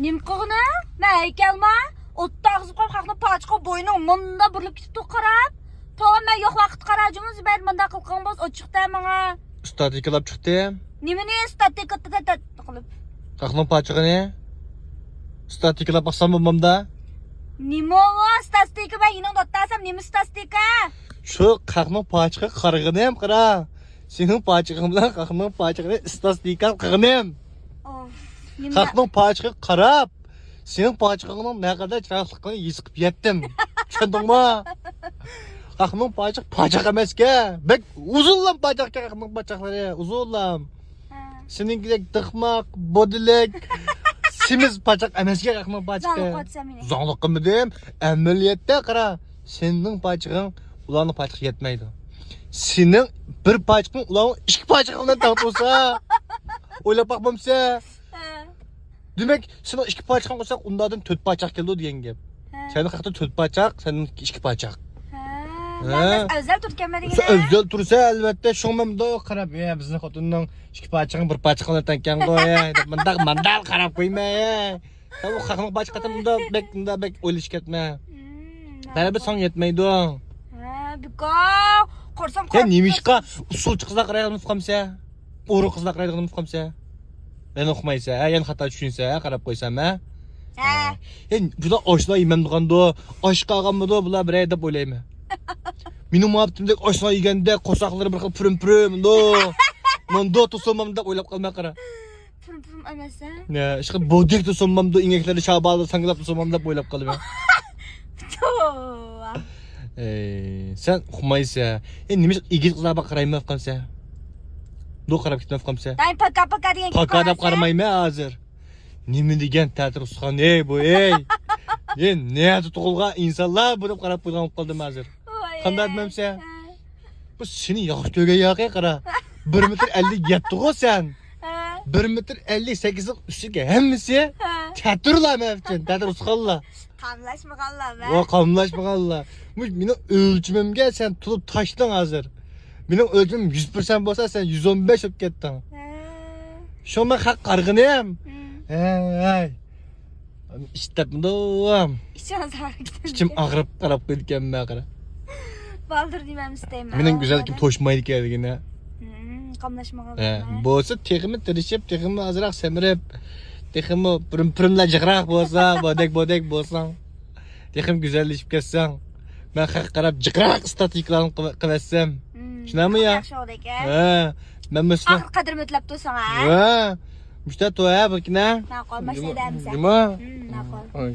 Nim qilg'ini? Men haykalma. O'tda ag'zib qolib, xalqni pochqa bo'yning munda burilib ketibdi qarab. To'g'ri men yo'q vaqt qarajimiz ber munda qilgan bo'z ochiqda menga. Statikalab chiqdi. Nimani statika qilib? Xalqning pochig'ini statikalab baqsam bo'lmamda. Nima statika ben yine dotasam nima statika? Shu xalqning pochig'i qarg'inim qara. Sening pochig'ing bilan xalqning pochig'ini statika qilg'inim. Xalqning pochig'i qarab, sening pochig'ingning naqadar chiroqliligini his qilib yetdim. Tushundingmi? Xalqning pochig'i pochiq emasga. Bek uzunlam pochiqqa xalqning pochiqlari, uzunlam. Seningdek diqmoq, bodilek simiz pochiq emasga xalqning pochiqi. Zonliq qilmadim. Amaliyotda qara, sening pochig'ing ularning pochiqi yetmaydi. Sening bir pochiqning ularning ikki pochiqini taqtirsa, o'ylab boqmamsa. Demek senin iki parçakan olsak onlardan 4 parçak geldi diyen gap. Senin hakta 4 parçak, senin 2 parçak. Ben özel Türkiye'me değil. Özel tursa elbette şundan da qarab ya bizning xotinning 2 parçakan 1 parçakan tankan qo'y. Mandal qarab qo'yma ya. Bu xalqning parçaqatında bek o'ylash ketma. Bari bir son yetmaydi. Biko, qo'rsam Sen nimishqa usulchi qizlar qarayapmiz qamsa? O'ri qizlar qarayapmiz qamsa? Ben okumaysa, yan xato tushunsa, qarab qo'ysam, ha? Juda oshno yemam deganda, osh qolganmidi bular bir deb o'ylayman. Mening muhabbatimdek oshno yeganda qo'saqlari bir xil purim, mondo to'somam deb o'ylab qolmay qara. Purim emas-a? Ne, ishqi bodek to'somam deb ingaklari shabalda sanglab to'somam deb o'ylab qolman. Sen okumaysa, nima igit qizlarga qarayman qolsa? Do qarab ketmab qolsa. Ben paka degan. Paka deb qaramayman hozir. Nima degan ta'tir usxon bu ey. Ne tug'ilgan insonlar bu deb qarab qo'ygan qoldim hozir. Qanday demamsa? Bu seni yaxshi to'ga yo'q qara. 1.57 sen. 1.58 ustiga hammasi ta'tirlar uchun, ta'tir usxonlar. Qamlashmaganlar. Qamlashmaganlar. Meni o'lchimimga sen turib tashding hozir. Benim ölçümüm 100% olsa sen 115 öp kettin. Şu ben hak qarg'inim. İstepdim. İçim ağrıp qarab ketgan men qara. Baldır demem isteyman. Mening güzel kim to'shmaydi ekanligini. Qamlashmaganlar. Bo'lsa teximi tirishib, teximi azroq semirib, teximi purimlar jiqroq bo'lsa, bodek bo'lsang, texim güzellashib ketsang, men haq qarab jiqroq statikalarni qilatsam. Şunamı ya? Ben mesela. Kadir mütlep dursan ha? Müşteri toya bakın ha? Makul, başlayalım sen. Değil mi? Makul.